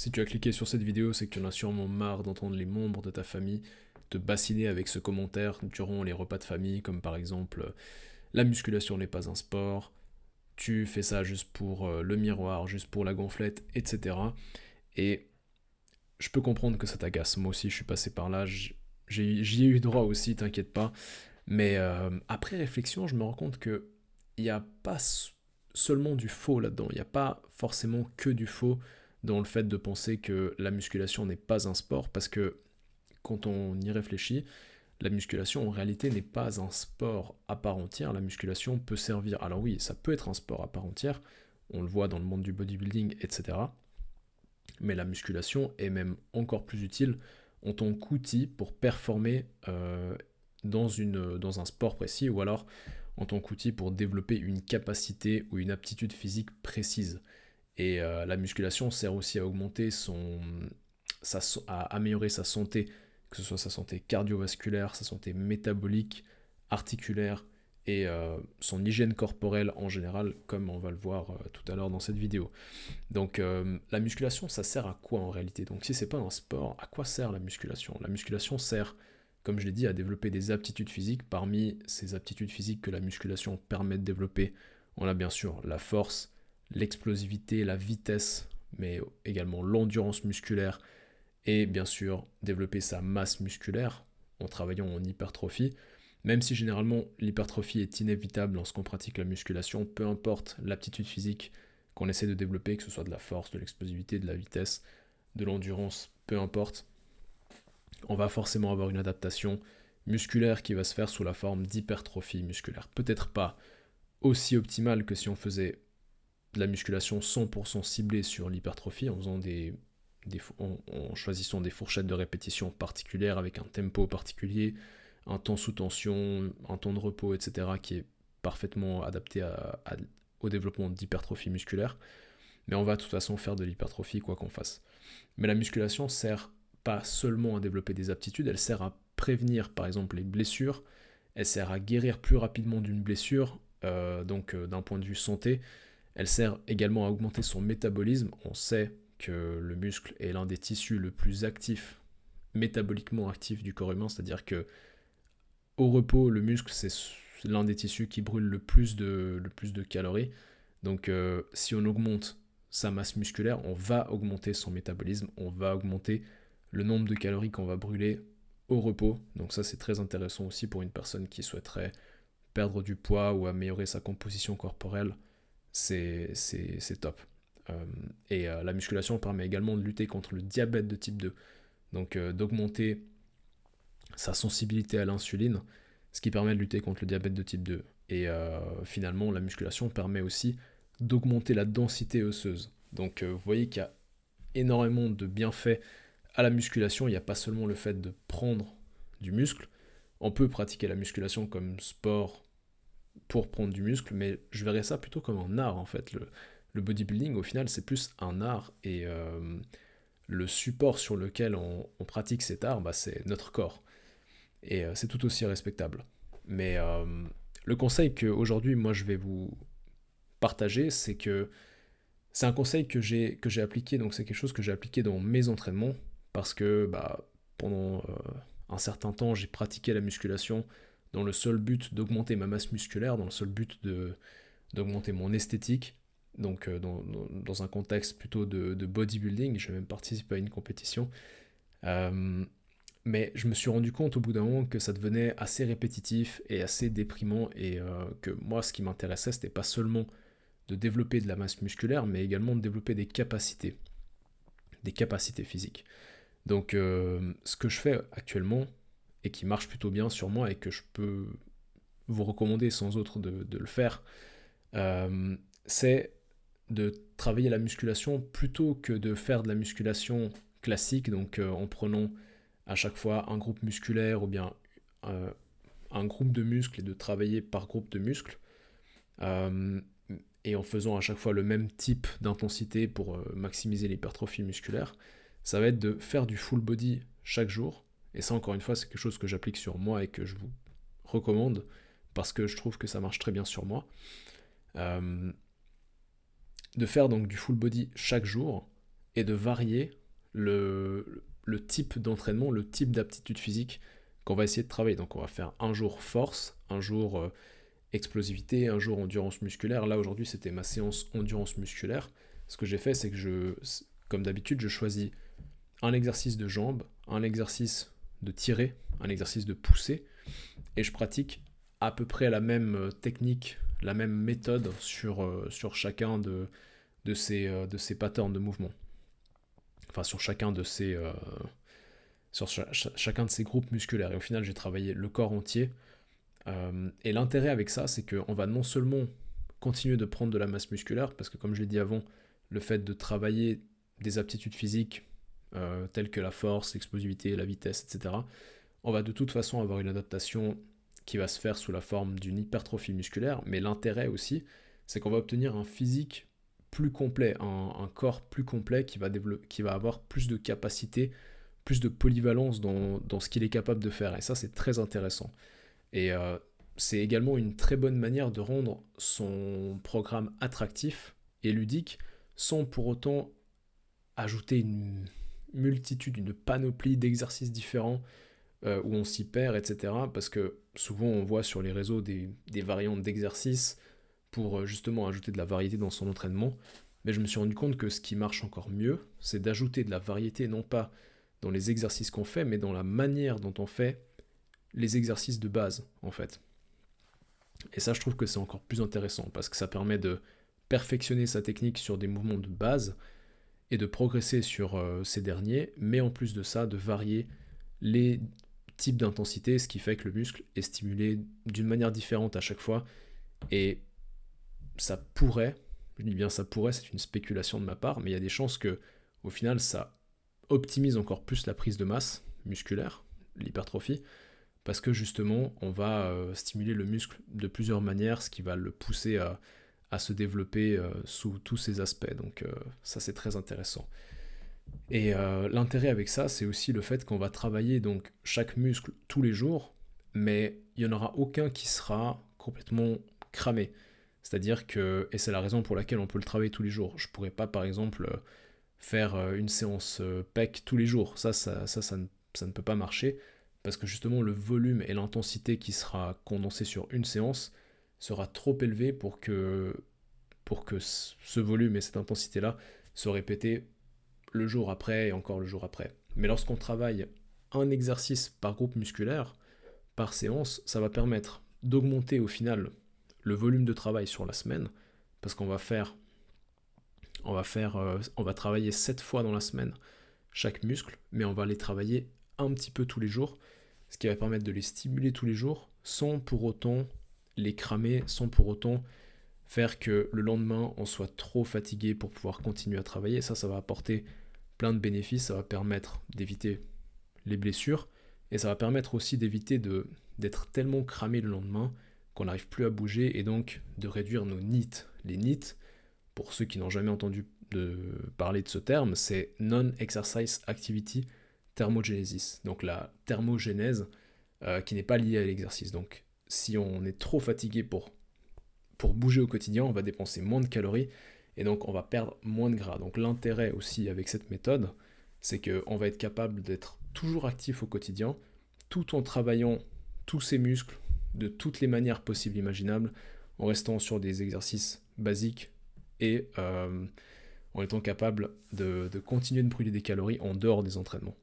Si tu as cliqué sur cette vidéo, c'est que tu en as sûrement marre d'entendre les membres de ta famille te bassiner avec ce commentaire durant les repas de famille, comme par exemple la musculation n'est pas un sport, tu fais ça juste pour le miroir, juste pour la gonflette, etc. Et je peux comprendre que ça t'agace. Moi aussi, je suis passé par là, j'y ai eu droit aussi, t'inquiète pas. Mais après réflexion, je me rends compte que il n'y a pas seulement du faux là-dedans. Il n'y a pas forcément que du faux dans le fait de penser que la musculation n'est pas un sport, parce que quand on y réfléchit, la musculation en réalité n'est pas un sport à part entière. La musculation peut servir, alors oui, ça peut être un sport à part entière, on le voit dans le monde du bodybuilding, etc. Mais la musculation est même encore plus utile en tant qu'outil pour performer dans un sport précis, ou alors en tant qu'outil pour développer une capacité ou une aptitude physique précise. Et la musculation sert aussi à augmenter à améliorer sa santé, que ce soit sa santé cardiovasculaire, sa santé métabolique, articulaire et son hygiène corporelle en général, comme on va le voir tout à l'heure dans cette vidéo. Donc la musculation, ça sert à quoi en réalité? Donc si c'est pas un sport, à quoi sert la musculation? La musculation sert, comme je l'ai dit, à développer des aptitudes physiques. Parmi ces aptitudes physiques que la musculation permet de développer, on a bien sûr la force, l'explosivité, la vitesse, mais également l'endurance musculaire, et bien sûr développer sa masse musculaire en travaillant en hypertrophie. Même si généralement l'hypertrophie est inévitable lorsqu'on pratique la musculation, peu importe l'aptitude physique qu'on essaie de développer, que ce soit de la force, de l'explosivité, de la vitesse, de l'endurance, peu importe, on va forcément avoir une adaptation musculaire qui va se faire sous la forme d'hypertrophie musculaire. Peut-être pas aussi optimale que si on faisait de la musculation 100% ciblée sur l'hypertrophie, en faisant en choisissant des fourchettes de répétition particulières avec un tempo particulier, un temps sous tension, un temps de repos, etc., qui est parfaitement adapté au développement d'hypertrophie musculaire. Mais on va de toute façon faire de l'hypertrophie quoi qu'on fasse. Mais la musculation sert pas seulement à développer des aptitudes, elle sert à prévenir par exemple les blessures, elle sert à guérir plus rapidement d'une blessure, d'un point de vue santé, elle sert également à augmenter son métabolisme. On sait que le muscle est l'un des tissus le plus actif, métaboliquement actif du corps humain, c'est-à-dire que au repos, le muscle c'est l'un des tissus qui brûle le plus de calories. Donc si on augmente sa masse musculaire, on va augmenter son métabolisme, on va augmenter le nombre de calories qu'on va brûler au repos. Donc ça c'est très intéressant aussi pour une personne qui souhaiterait perdre du poids ou améliorer sa composition corporelle. C'est top. La musculation permet également de lutter contre le diabète de type 2. Donc d'augmenter sa sensibilité à l'insuline, ce qui permet de lutter contre le diabète de type 2. Et finalement, la musculation permet aussi d'augmenter la densité osseuse. Donc vous voyez qu'il y a énormément de bienfaits à la musculation. Il n'y a pas seulement le fait de prendre du muscle. On peut pratiquer la musculation comme sport pour prendre du muscle, mais je verrais ça plutôt comme un art en fait. Le bodybuilding, au final, c'est plus un art, et le support sur lequel on pratique cet art, bah, c'est notre corps. Et c'est tout aussi respectable. Mais le conseil que aujourd'hui moi je vais vous partager, c'est un conseil que j'ai appliqué, donc c'est quelque chose que j'ai appliqué dans mes entraînements, parce que bah, pendant un certain temps, j'ai pratiqué la musculation dans le seul but d'augmenter ma masse musculaire, dans le seul but d'augmenter mon esthétique, donc dans un contexte plutôt de bodybuilding. J'ai même participé à une compétition. Euh, mais je me suis rendu compte au bout d'un moment que ça devenait assez répétitif et assez déprimant, et que moi, ce qui m'intéressait, c'était pas seulement de développer de la masse musculaire, mais également de développer des capacités physiques. Donc, ce que je fais actuellement, et qui marche plutôt bien sur moi, et que je peux vous recommander sans autre de le faire, euh, c'est de travailler la musculation plutôt que de faire de la musculation classique, donc en prenant à chaque fois un groupe musculaire ou bien euh, un groupe de muscles, et de travailler par groupe de muscles, euh, et en faisant à chaque fois le même type d'intensité pour maximiser l'hypertrophie musculaire. Ça va être de faire du full body chaque jour, et ça encore une fois c'est quelque chose que j'applique sur moi et que je vous recommande parce que je trouve que ça marche très bien sur moi. Euh, de faire donc du full body chaque jour, et de varier le type d'entraînement, le type d'aptitude physique qu'on va essayer de travailler. Donc on va faire un jour force, un jour explosivité, un jour endurance musculaire. Là aujourd'hui c'était ma séance endurance musculaire. Ce que j'ai fait c'est que comme d'habitude, je choisis un exercice de jambes, un exercice de tirer, un exercice de pousser, et je pratique à peu près la même technique, la même méthode sur chacun de ces patterns de mouvement. Enfin, sur chacun de ces, chacun de ces groupes musculaires. Et au final, j'ai travaillé le corps entier. Et l'intérêt avec ça, c'est qu'on va non seulement continuer de prendre de la masse musculaire, parce que comme je l'ai dit avant, le fait de travailler des aptitudes physiques telles que la force, l'explosivité, la vitesse, etc., on va de toute façon avoir une adaptation qui va se faire sous la forme d'une hypertrophie musculaire, mais l'intérêt aussi, c'est qu'on va obtenir un physique plus complet, un corps plus complet qui va avoir plus de capacité, plus de polyvalence dans ce qu'il est capable de faire. Et ça, c'est très intéressant. Et c'est également une très bonne manière de rendre son programme attractif et ludique sans pour autant ajouter une multitude, une panoplie d'exercices différents où on s'y perd, etc. Parce que souvent on voit sur les réseaux des variantes d'exercices pour justement ajouter de la variété dans son entraînement. Mais je me suis rendu compte que ce qui marche encore mieux, c'est d'ajouter de la variété non pas dans les exercices qu'on fait, mais dans la manière dont on fait les exercices de base, en fait. Et ça, je trouve que c'est encore plus intéressant, parce que ça permet de perfectionner sa technique sur des mouvements de base et de progresser sur ces derniers, mais en plus de ça, de varier les types d'intensité, ce qui fait que le muscle est stimulé d'une manière différente à chaque fois. Et ça pourrait, je dis bien ça pourrait, c'est une spéculation de ma part, mais il y a des chances que, au final, ça optimise encore plus la prise de masse musculaire, l'hypertrophie, parce que justement, on va stimuler le muscle de plusieurs manières, ce qui va le pousser à se développer sous tous ses aspects. Donc ça, c'est très intéressant. Et l'intérêt avec ça, c'est aussi le fait qu'on va travailler donc chaque muscle tous les jours, mais il n'y en aura aucun qui sera complètement cramé. C'est-à-dire que, et c'est la raison pour laquelle on peut le travailler tous les jours. Je pourrais pas, par exemple, faire une séance PEC tous les jours. Ça ne peut pas marcher, parce que justement le volume et l'intensité qui sera condensé sur une séance sera trop élevé pour que ce volume et cette intensité-là soient répétés le jour après et encore le jour après. Mais lorsqu'on travaille un exercice par groupe musculaire, par séance, ça va permettre d'augmenter au final le volume de travail sur la semaine, parce on va travailler 7 fois dans la semaine chaque muscle, mais on va les travailler un petit peu tous les jours, ce qui va permettre de les stimuler tous les jours sans pour autant les cramer, sans pour autant faire que le lendemain on soit trop fatigué pour pouvoir continuer à travailler. Ça va apporter plein de bénéfices, ça va permettre d'éviter les blessures et ça va permettre aussi d'éviter d'être tellement cramé le lendemain qu'on n'arrive plus à bouger et donc de réduire nos NEAT. Les NEAT, pour ceux qui n'ont jamais entendu parler de ce terme, c'est Non-Exercise Activity Thermogenesis, donc la thermogénèse qui n'est pas liée à l'exercice. Donc si on est trop fatigué pour bouger au quotidien, on va dépenser moins de calories et donc on va perdre moins de gras. Donc l'intérêt aussi avec cette méthode, c'est qu'on va être capable d'être toujours actif au quotidien, tout en travaillant tous ses muscles de toutes les manières possibles et imaginables, en restant sur des exercices basiques et en étant capable de continuer de brûler des calories en dehors des entraînements.